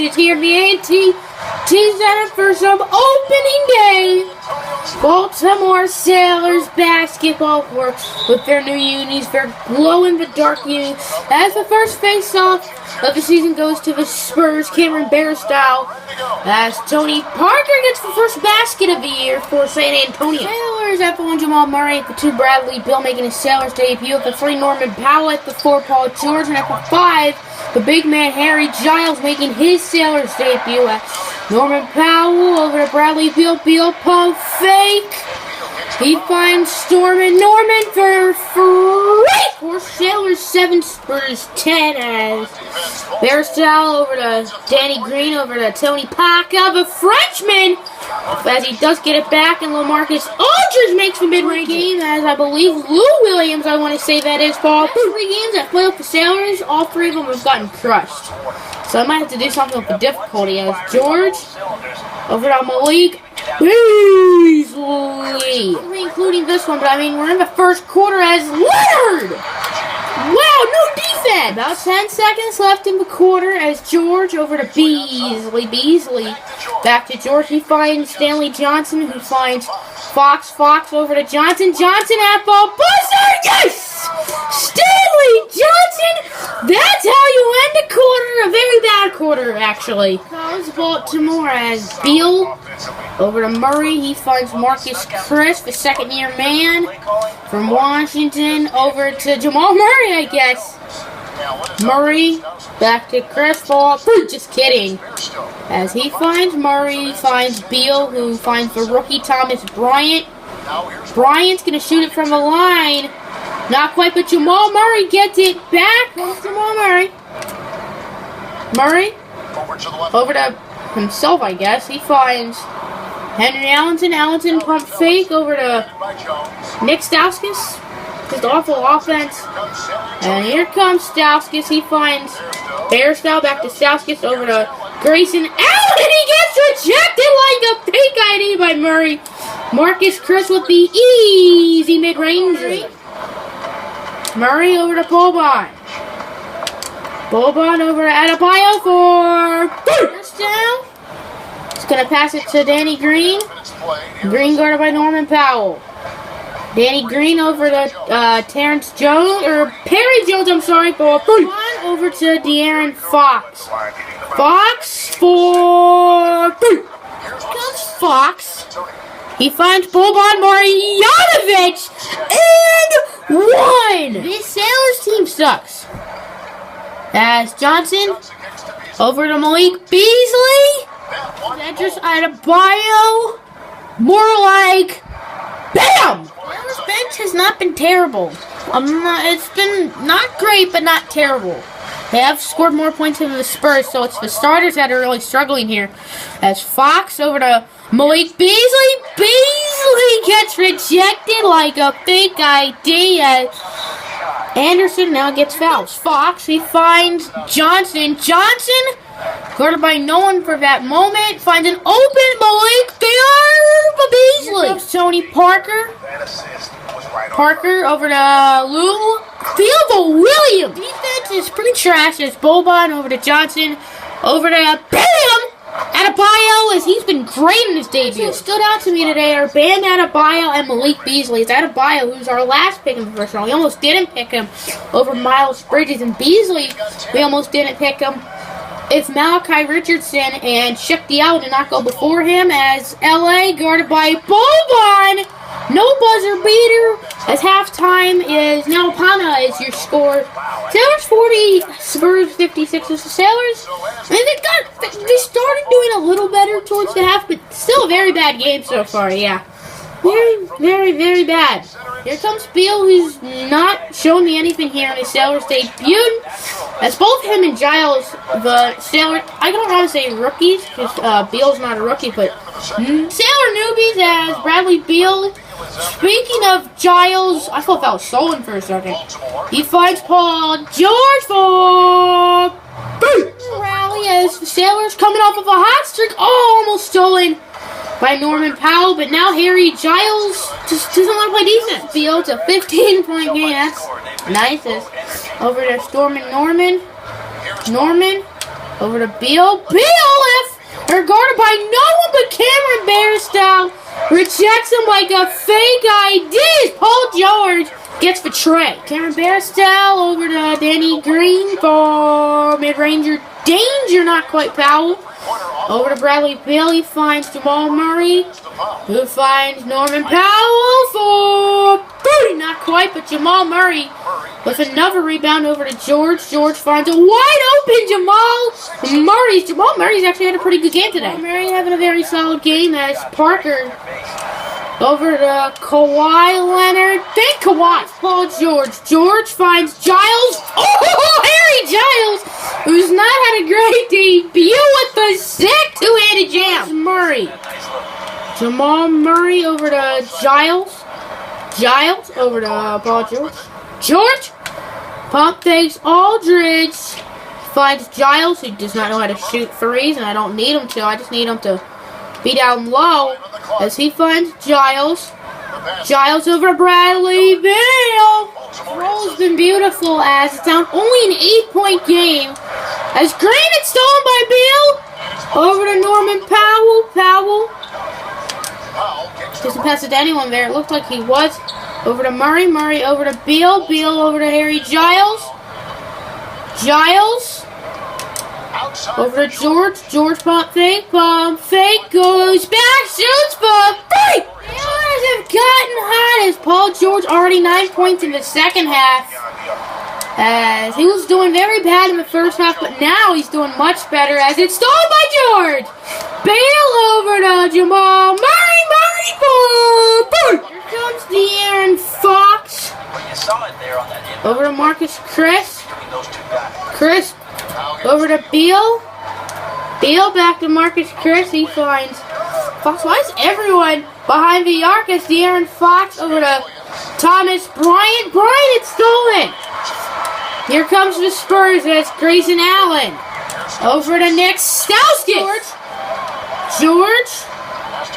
is here in the A&T Center for some opening day Baltimore Sailors basketball court with their new unis, their glow-in-the-dark unis. As the first face-off of the season goes to the Spurs, Cameron Bear style, as Tony Parker gets the first basket of the year for San Antonio. Sailors at the 1, Jamal Murray, at the 2, Bradley Beal making his Sailors debut, at the 3, Norman Powell, at the 4, Paul George, and at the 5, the big man Harry Giles making his Sailors debut. At Norman Powell over to Bradley Beal. Beal pump fake. He finds Norman for free. For Sailors 7, Spurs 10. As Bearstyle over to Danny Green over to Tony Parker, the Frenchman. As he does get it back, and LaMarcus Aldridge makes the mid-range game, as I believe Lou Williams, I want to say that is, Paul. 3 games that play with the Sailors, all 3 of them have gotten crushed. So I might have to do something with the difficulty. As George over to MyLeague Beasley, including this one, but I mean we're in the first quarter as Leonard. Wow, no defense. About 10 seconds left in the quarter as George over to Beasley. Beasley back to George. He finds Stanley Johnson, who finds Fox. Fox over to Johnson. Johnson at ball buzzer. Yes! Stanley Johnson. That's how you end a quarter. A very bad quarter, actually. Comes Baltimore as Beal over to Murray. He finds Marcus Chris, the second-year man from Washington, over to Jamal Murray, I guess. Murray back to Chris. Ball. Just kidding. As he finds Murray, finds Beal, who finds the rookie Thomas Bryant. Bryant's going to shoot it from the line. Not quite, but Jamal Murray gets it back. Jamal Murray. Murray over to himself, I guess. He finds Henry Allenton. Allenton pump fake over to Nick Stauskas. Just awful offense. And here comes Stauskas. He finds Bearstyle back to Stauskas over to Grayson Allen. And he gets rejected like a fake ID by Murray. Marcus Chris with the easy mid-range. Murray over to Boban. Boban over to Adebayo for first down. He's going to pass it to Danny Green. Green guarded by Norman Powell. Danny Green over to Terrence Jones, or Perry Jones, I'm sorry, for Boban over to De'Aaron Fox. Fox for comes Fox. He finds Boban Marjanovic and 1. This Sailors team sucks. As Johnson over to Malik Beasley. Andrews Adebayo. More like BAM! Sailors bench has not been terrible. It's been not great, but not terrible. They have scored more points than the Spurs, so it's the starters that are really struggling here. As Fox over to Malik Beasley. Beasley gets rejected like a fake ID. Anderson now gets fouls. Fox, he finds Johnson. Johnson, guarded by no one for that moment, finds an open Malik Beasley. Tony Parker. Parker over to Lou. Williams. Defense is pretty trash. It's Boban over to Johnson. Over to BAM! Adebayo, as he's been great in his debut. What stood out to me today are Bam Adebayo and Malik Beasley. It's Adebayo, who's our last pick in the first round. We almost didn't pick him over Miles Bridges. And Beasley, we almost didn't pick him. It's Malachi Richardson and Shaq Diallo did not go before him, as LA guarded by Boban. No buzzer beater, as halftime is now Pana is your score. Sailors 40, Spurs 56. As the Sailors, I mean, they started doing a little better towards the half, but still a very bad game so far, yeah. Very, very, very bad. Here comes Beal, who's not shown me anything here in his Sailors debut. As both him and Giles, the Sailor, I don't want to say rookies, because Beal's not a rookie, but Sailor newbies as Bradley Beal. Speaking of Giles, I thought that was stolen for a second. He finds Paul George for rally as the Sailors coming off of a hot streak. Oh, almost stolen by Norman Powell, but now Harry Giles just doesn't want to play defense. Fields a 15-point game. That's nice. Over to Norman. Over to Beal. Beal left. They're guarded by no one but Cameron Bairstow. Rejects him like a fake ID. Paul George gets betrayed. Cameron Bairstow over to Danny Green for mid-ranger danger. Not quite Powell. Over to Bradley Beal. He finds Jamal Murray. Who finds Norman Powell for 30. Not quite, but Jamal Murray with another rebound over to George. George finds a wide open Jamal Murray. Jamal Murray's actually had a pretty good game today. Murray having a very solid game as Parker over to Kawhi Leonard. Think Kawhi. Paul George. George finds Giles. Oh, Harry Giles, who's not had a great debut with the sick two-handed jam. Murray. Jamal Murray over to Giles. Giles over to Paul George. George. Pump fakes Aldridge. Finds Giles, who does not know how to shoot threes, and I don't need him to. I just need him to be down low as he finds Giles. Giles over Bradley Beal. Roll's been beautiful as it's down only an 8-point game. As Green is stolen by Beal. Over to Norman Powell. Powell doesn't pass it to anyone there. It looked like he was. Over to Murray. Murray over to Beal. Beal over to Harry Giles. Giles over to George. George pump fake. Goes back. Shoots for 3. Steelers have gotten hot as Paul George already 9 points in the second half. As he was doing very bad in the first half, but now he's doing much better as it's stolen by George. Beal over to Jamal Murray. Murray for 3. Here comes De'Aaron Fox. Over to Marcus Chris. Chris over to Beal. Beal back to Marcus Chris. He finds Fox. Why is everyone behind the arc as De'Aaron Fox over to Thomas Bryant? Bryant, it's stolen. Here comes the Spurs as Grayson Allen. Over to Nick Stauskas. George.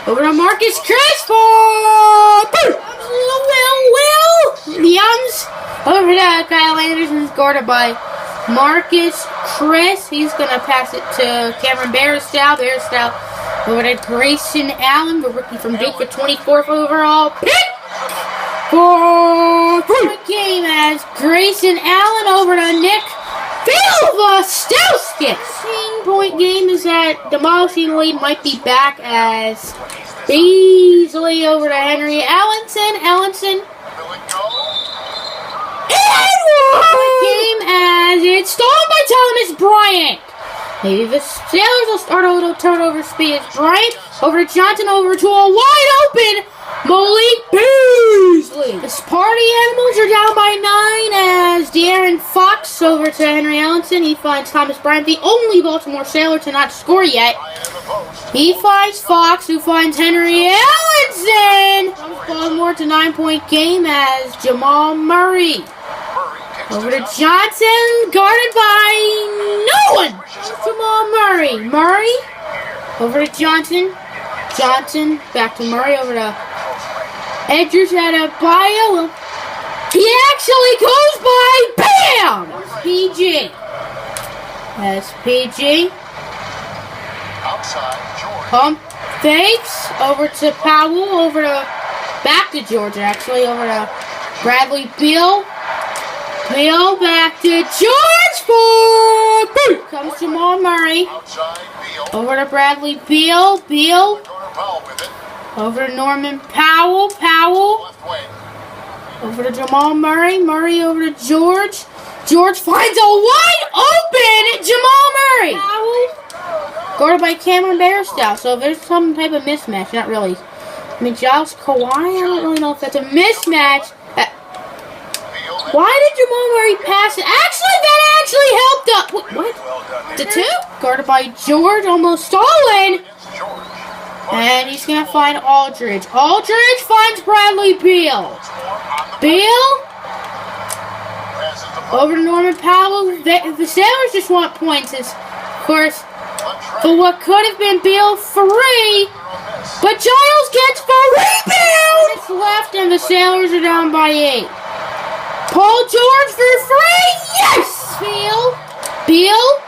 Over to Marcus Chris for Will Williams. Over to Kyle Anderson, guarded by Marcus Chris. He's going to pass it to Cameron Bairstow. Bairstow over to Grayson Allen, the rookie from Duke, for 24th overall pick. For the game as Grayson Allen over to Nick Stauskas. 16-point game is that demolishing lead might be back as Beasley over to Henry Ellenson. Game as it's stolen by Thomas Bryant. Maybe the Sailors will start a little turnover speed as Bryant over to Johnson over to a wide open Malik Beasley. The Party Animals are down by 9 as De'Aaron Fox over to Henry Ellenson. He finds Thomas Bryant, the only Baltimore Sailor to not score yet. He finds Fox, who finds Henry Ellenson. Baltimore to 9-point game as Jamal Murray over to Johnson, guarded by no one. Jamal Murray. Murray over to Johnson. Johnson back to Murray over to Edgers at a bio. He actually goes by BAM! PG. That's PG. Pump fakes over to Powell, over to back to Georgia actually, over to Bradley Beal. Beal back to George for 3. Comes Jamal Murray. Over to Bradley Beal. Beal. Over to Norman Powell. Powell. Over to Jamal Murray. Murray over to George. George finds a wide open Jamal Murray. Powell. Guarded by Cameron Bairstow. So there's some type of mismatch. Not really. I mean, Giles Kawhi, I don't really know if that's a mismatch. Why did Jamal Murray pass it? Actually, that actually helped up. What? The 2? Guarded by George, almost stolen. And he's going to find Aldridge. Aldridge finds Bradley Beal. Beal. Over to Norman Powell. The Sailors just want points. Of course, for what could have been Beal 3. But Giles gets 4 rebounds. It's left and the Sailors are down by 8. Paul George for 3. Yes! Beal.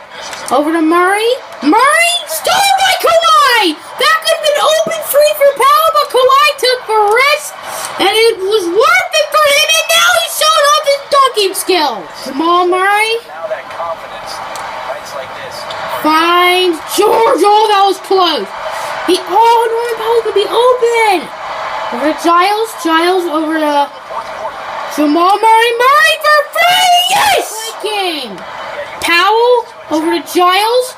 Over to Murray. Murray! Stolen by Kawhi! That could have been open free for Powell, but Kawhi took the risk, and it was worth it for him, and now he's showing off his dunking skills. Jamal Murray. Now that confidence, nights like this. Finds George. Oh, that was close. Norman Powell could be open. Over to Giles. Giles over to Jamal Murray. Murray for free. Yes! Game. Powell over to Giles.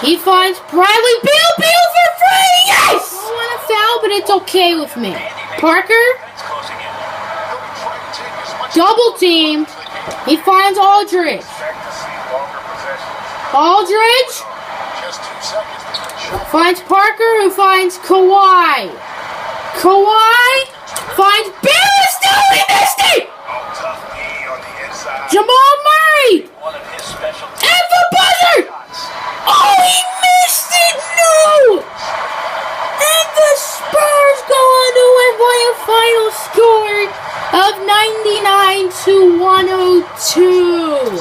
He finds Bradley Beal. Beal for free. Yes! I want a foul, but it's okay with me. Parker. Double teamed. He finds Aldridge. Aldridge finds Parker, who finds Kawhi. Kawhi finds Beal. Still he missed it. Jamal Murray. And the buzzer. Oh, he missed it. No. And the Spurs go on to win by a final score of 99-102.